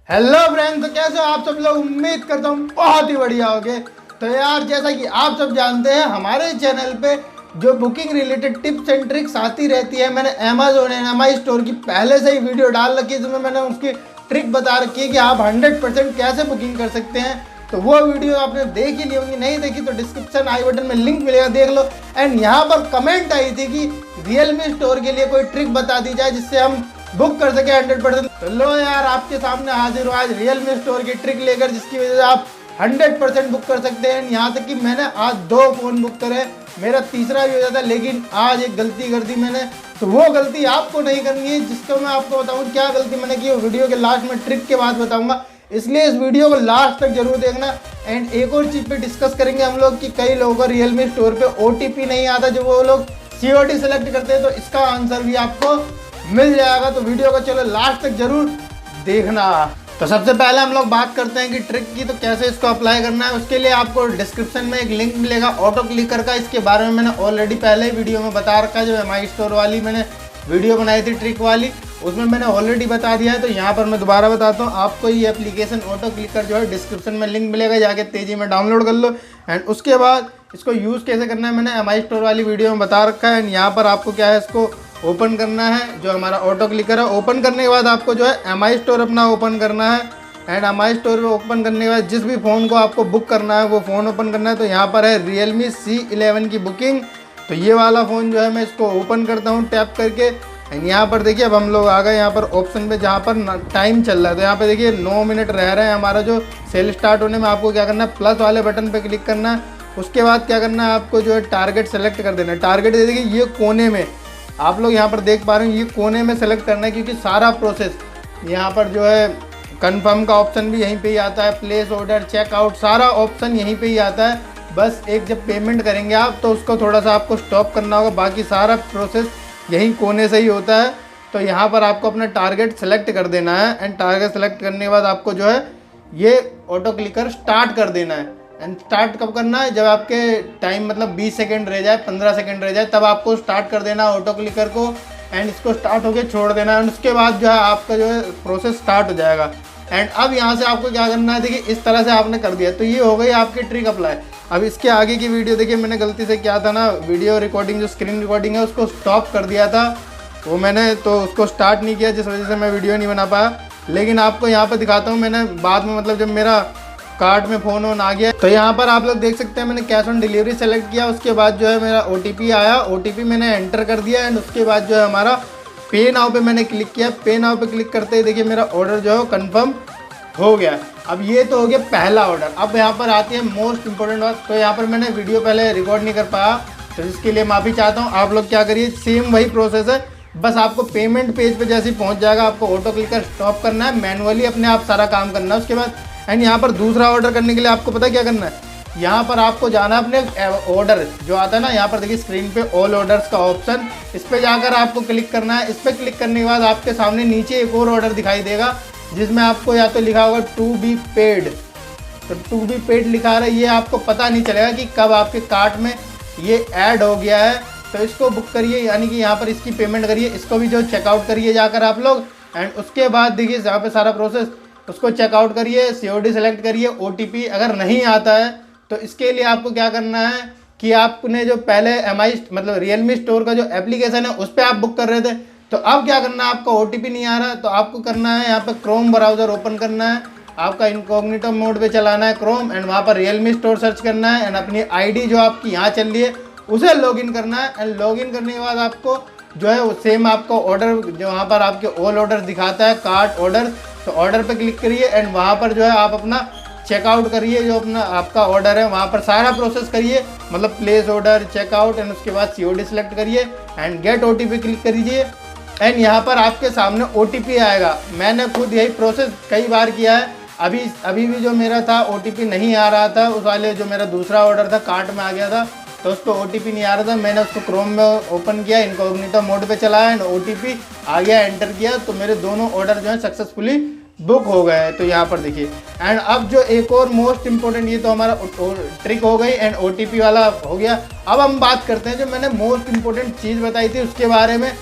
Hello friends, तो कैसे हो आप सब लोग। उम्मीद करता हूँ बहुत ही बढ़िया होगे। तो यार, जैसा कि आप सब जानते हैं, हमारे चैनल पे जो booking related tips and tricks आती रहती है, मैंने अमेजोन एंड एमआई स्टोर की पहले से ही वीडियो डाल रखी है, जिसमें मैंने उसकी ट्रिक बता रखी है कि आप 100% कैसे बुकिंग कर सकते हैं। तो वो वीडियो आपने देख ही ली होंगी, नहीं देखी तो डिस्क्रिप्शन आई बटन में लिंक मिलेगा, देख लो। एंड यहाँ पर कमेंट आई थी कि Realme स्टोर के लिए कोई ट्रिक बता दी जाए जिससे हम बुक कर सके 100%। तो लो यार, आपके सामने हाजिर हो आज Realme स्टोर की ट्रिक लेकर, जिसकी वजह से आप 100% बुक कर सकते हैं। यहाँ तक कि मैंने आज 2 फ़ोन बुक करे, मेरा तीसरा भी हो जाता, लेकिन आज एक गलती कर दी मैंने। तो वो गलती आपको नहीं करनी है, जिसको मैं आपको बताऊँ क्या गलती मैंने की, वो वीडियो के लास्ट में ट्रिक के बाद बताऊँगा, इसलिए इस वीडियो को लास्ट तक जरूर देखना। एंड एक और चीज़ पे डिस्कस करेंगे हम लोग कि कई लोगों को Realme स्टोर पे OTP नहीं आता, जो वो लोग COD सेलेक्ट करते हैं, तो इसका आंसर भी आपको मिल जाएगा। तो वीडियो को चलो लास्ट तक जरूर देखना। तो सबसे पहले हम लोग बात करते हैं कि ट्रिक की, तो कैसे इसको अप्लाई करना है। उसके लिए आपको डिस्क्रिप्शन में एक लिंक मिलेगा ऑटो क्लिकर का, इसके बारे में मैंने ऑलरेडी पहले वीडियो में बता रखा है। जो एमआई स्टोर वाली मैंने वीडियो बनाई थी ट्रिक वाली, उसमें मैंने ऑलरेडी बता दिया है। तो यहाँ पर मैं दोबारा बताता हूँ आपको, ये एप्लीकेशन ऑटो क्लिकर जो है डिस्क्रिप्शन में लिंक मिलेगा, जाके तेज़ी में डाउनलोड कर लो। एंड उसके बाद इसको यूज़ कैसे करना है मैंने एमआई स्टोर वाली वीडियो में बता रखा है। एंड यहाँ पर आपको क्या है, इसको ओपन करना है, जो हमारा ऑटो क्लिकर है। ओपन करने के बाद आपको जो है एमआई स्टोर अपना ओपन करना है। एंड एमआई स्टोर में ओपन करने के बाद जिस भी फ़ोन को आपको बुक करना है वो फ़ोन ओपन करना है। तो यहाँ पर है Realme C11 की बुकिंग। तो ये वाला फ़ोन जो है मैं इसको ओपन करता हूँ टैप करके। एंड यहाँ पर देखिए, अब हम लोग आ गए यहाँ पर ऑप्शन पे, जहाँ पर टाइम चल रहा है। तो यहाँ पे देखिए 9 मिनट रह रहे हैं हमारा जो सेल स्टार्ट होने में। आपको क्या करना है, प्लस वाले बटन पे क्लिक करना है। उसके बाद क्या करना है, आपको जो है टारगेट सेलेक्ट कर देना है। टारगेट दे देखिए, ये कोने में आप लोग यहाँ पर देख पा रहे हैं, ये कोने में सेलेक्ट करना है, क्योंकि सारा प्रोसेस यहाँ पर जो है कंफर्म का ऑप्शन भी यहीं पे ही आता है, प्लेस ऑर्डर, चेकआउट, सारा ऑप्शन यहीं पे ही आता है। बस एक जब पेमेंट करेंगे आप, तो उसको थोड़ा सा आपको स्टॉप करना होगा, बाकी सारा प्रोसेस यहीं कोने से ही होता है। तो यहाँ पर आपको अपना टारगेट सेलेक्ट कर देना है। एंड टारगेट सेलेक्ट करने के बाद आपको जो है ये ऑटो क्लिकर स्टार्ट कर देना है। एंड स्टार्ट कब करना है, जब आपके टाइम मतलब 20 सेकंड रह जाए, 15 सेकंड रह जाए, तब आपको स्टार्ट कर देना है ऑटो क्लिकर को। एंड इसको स्टार्ट होके छोड़ देना है। उसके बाद जो है आपका जो है प्रोसेस स्टार्ट हो जाएगा। एंड अब यहाँ से आपको क्या करना है, देखिए इस तरह से आपने कर दिया, तो ये हो गई आपकी ट्रिक अप्लाई। अब इसके आगे की वीडियो देखिए, मैंने गलती से क्या था ना, वीडियो रिकॉर्डिंग जो स्क्रीन रिकॉर्डिंग है उसको स्टॉप कर दिया था, वो मैंने तो उसको स्टार्ट नहीं किया, जिस वजह से मैं वीडियो नहीं बना पाया। लेकिन आपको यहाँ पर दिखाता हूँ, मैंने बाद में मतलब जब मेरा कार्ट में फ़ोन ऑन आ गया, तो यहाँ पर आप लोग देख सकते हैं मैंने कैश ऑन डिलीवरी सेलेक्ट किया। उसके बाद जो है मेरा OTP आया, OTP मैंने एंटर कर दिया। एंड उसके बाद जो है हमारा पे नाउ पे मैंने क्लिक किया। पे नाउ पे क्लिक करते ही देखिए मेरा ऑर्डर जो है कन्फर्म हो गया। अब ये तो हो गया पहला ऑर्डर। अब यहाँ पर आती है मोस्ट इंपॉर्टेंट बात। तो यहाँ पर मैंने वीडियो पहले रिकॉर्ड नहीं कर पाया, तो इसके लिए माफ़ी चाहता हूँ। आप लोग क्या करिए, सेम वही प्रोसेस है, बस आपको पेमेंट पेज पे जैसे ही पहुँच जाएगा, आपको ऑटो क्लिकर स्टॉप करना है, मैनुअली अपने आप सारा काम करना है उसके बाद। एंड यहाँ पर दूसरा ऑर्डर करने के लिए आपको पता क्या करना है, यहाँ पर आपको जाना है अपने ऑर्डर जो आता है ना, यहाँ पर देखिए स्क्रीन पे ऑल ऑर्डर्स का ऑप्शन, इस पर जाकर आपको क्लिक करना है। इस पर क्लिक करने के बाद आपके सामने नीचे एक और ऑर्डर दिखाई देगा, जिसमें आपको या तो लिखा होगा टू बी पेड। तो टू बी पेड लिखा रहा है, ये आपको पता नहीं चलेगा कि कब आपके कार्ट में ये ऐड हो गया है। तो इसको बुक करिए, यानी कि यहाँ पर इसकी पेमेंट करिए, इसको भी जो चेकआउट करिए जाकर आप लोग। एंड उसके बाद देखिए यहाँ पे सारा प्रोसेस, उसको चेकआउट करिए, COD सेलेक्ट करिए। OTP अगर नहीं आता है तो इसके लिए आपको क्या करना है कि आपने जो पहले एमआई मतलब Realme स्टोर का जो एप्लीकेशन है उस पर आप बुक कर रहे थे, तो अब क्या करना है, आपका OTP नहीं आ रहा, तो आपको करना है यहाँ पर क्रोम ब्राउज़र ओपन करना है, आपका इनकॉग्निटो मोड पे चलाना है क्रोम। एंड वहाँ पर Realme स्टोर सर्च करना है। एंड अपनी ID जो आपकी यहाँ चल रही है उसे लॉगिन करना है। एंड लॉगिन करने के बाद आपको जो है वो सेम आपको ऑर्डर जो वहाँ पर आपके ऑल ऑर्डर दिखाता है, कार्ट ऑर्डर, तो ऑर्डर पे क्लिक करिए। एंड वहाँ पर जो है आप अपना चेकआउट करिए, जो अपना आपका ऑर्डर है वहाँ पर सारा प्रोसेस करिए, मतलब प्लेस ऑर्डर, चेकआउट। एंड उसके बाद COD सेलेक्ट करिए एंड गेट OTP क्लिक करिए। एंड यहाँ पर आपके सामने OTP आएगा। मैंने खुद यही प्रोसेस कई बार किया है। अभी भी जो मेरा था OTP नहीं आ रहा था, उस वाले जो मेरा दूसरा ऑर्डर था कार्ट में आ गया था, तो उसको OTP नहीं आ रहा था। मैंने उसको क्रोम में ओपन किया, इनकॉग्निटो मोड पे चलाया एंड OTP आ गया, एंटर किया, तो मेरे दोनों ऑर्डर जो है सक्सेसफुली बुक हो गए। तो यहाँ पर देखिए। एंड अब जो एक और मोस्ट इंपॉर्टेंट, ये तो हमारा ट्रिक हो गई एंड OTP वाला हो गया। अब हम बात करते हैं जो मैंने मोस्ट इंपॉर्टेंट चीज़ बताई थी उसके बारे में।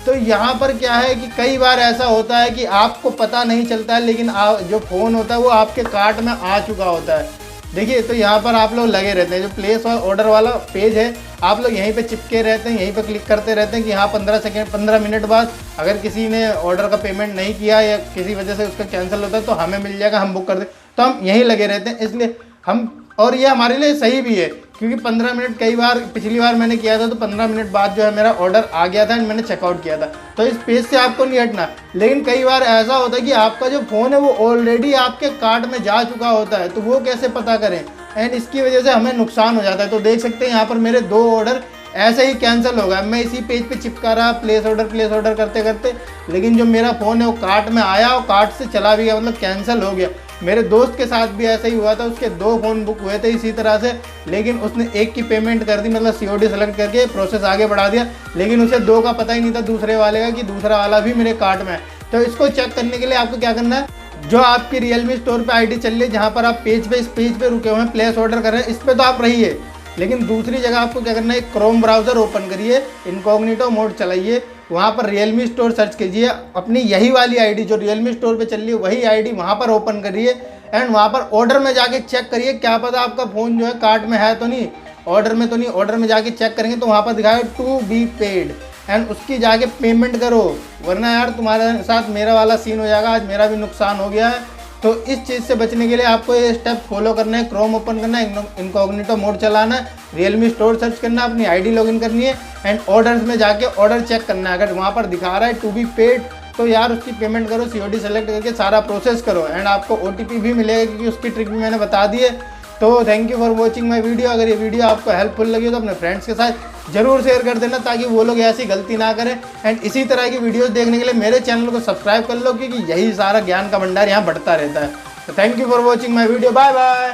तो यहाँ पर क्या है कि कई बार ऐसा होता है कि आपको पता नहीं चलता है, लेकिन जो फ़ोन होता है वो आपके कार्ट में आ चुका होता है। देखिए, तो यहाँ पर आप लोग लगे रहते हैं, जो प्लेस और ऑर्डर वाला पेज है आप लोग यहीं पे चिपके रहते हैं, यहीं पे क्लिक करते रहते हैं कि हाँ 15 मिनट बाद अगर किसी ने ऑर्डर का पेमेंट नहीं किया या किसी वजह से उसका कैंसिल होता है तो हमें मिल जाएगा, हम बुक कर दें। तो हम यहीं लगे रहते हैं, इसलिए हम, और ये हमारे लिए सही भी है क्योंकि 15 मिनट, कई बार पिछली बार मैंने किया था तो 15 मिनट बाद जो है मेरा ऑर्डर आ गया था एंड मैंने चेकआउट किया था। तो इस पेज से आपको नहीं हटना। लेकिन कई बार ऐसा होता है कि आपका जो फ़ोन है वो ऑलरेडी आपके कार्ट में जा चुका होता है, तो वो कैसे पता करें, एंड इसकी वजह से हमें नुकसान हो जाता है। तो देख सकते हैं यहाँ पर मेरे 2 ऑर्डर ऐसे ही कैंसिल हो गया। मैं इसी पेज पे चिपका रहा प्लेस ऑर्डर करते करते, लेकिन जो मेरा फ़ोन है वो कार्ट में आया और कार्ट से चला भी गया, मतलब कैंसिल हो गया। मेरे दोस्त के साथ भी ऐसा ही हुआ था, उसके 2 फ़ोन बुक हुए थे इसी तरह से, लेकिन उसने एक की पेमेंट कर दी, मतलब COD सेलेक्ट करके प्रोसेस आगे बढ़ा दिया, लेकिन उसे 2 का पता ही नहीं था दूसरे वाले का कि दूसरा वाला भी मेरे कार्ट में है। तो इसको चेक करने के लिए आपको क्या करना है, जो आपकी Realme स्टोर पे आईडी चल रही है, जहाँ पर आप इस पेज पे रुके हुए हैं, प्लेस ऑर्डर कर रहे हैं, इस पर तो आप रहिए, लेकिन दूसरी जगह आपको क्या करना है, क्रोम ब्राउज़र ओपन करिए, इनकॉग्निटो मोड चलाइए, वहाँ पर Realme स्टोर सर्च कीजिए, अपनी यही वाली आईडी जो Realme स्टोर पे चल रही है वही आईडी वहाँ पर ओपन करिए एंड वहाँ पर ऑर्डर में जाके चेक करिए, क्या पता आपका फ़ोन जो है कार्ट में है तो नहीं, ऑर्डर में तो नहीं। ऑर्डर में जाके चेक करेंगे तो वहाँ पर दिखाएगा टू बी पेड एंड उसकी जाके पेमेंट करो, वरना यार तुम्हारे साथ मेरा वाला सीन हो जाएगा, आज मेरा भी नुकसान हो गया है। तो इस चीज़ से बचने के लिए आपको ये स्टेप फॉलो करना है, क्रोम ओपन करना है, इनकॉग्निटो मोड चलाना है, Realme स्टोर सर्च करना है, अपनी आईडी लॉगिन करनी है एंड ऑर्डर्स में जाके ऑर्डर चेक करना है। अगर वहाँ पर दिखा रहा है टू बी पेड तो यार उसकी पेमेंट करो, COD सेलेक्ट करके सारा प्रोसेस करो एंड आपको OTP भी मिलेगा, क्योंकि उसकी ट्रिक भी मैंने बता दी है। तो thank you for watching my video. अगर ये वीडियो आपको हेल्पफुल लगी तो अपने फ्रेंड्स के साथ जरूर शेयर कर देना, ताकि वो लोग ऐसी गलती ना करें। एंड इसी तरह की वीडियोस देखने के लिए मेरे चैनल को सब्सक्राइब कर लो, क्योंकि यही सारा ज्ञान का भंडार यहाँ बढ़ता रहता है। तो thank you for watching my video, bye bye.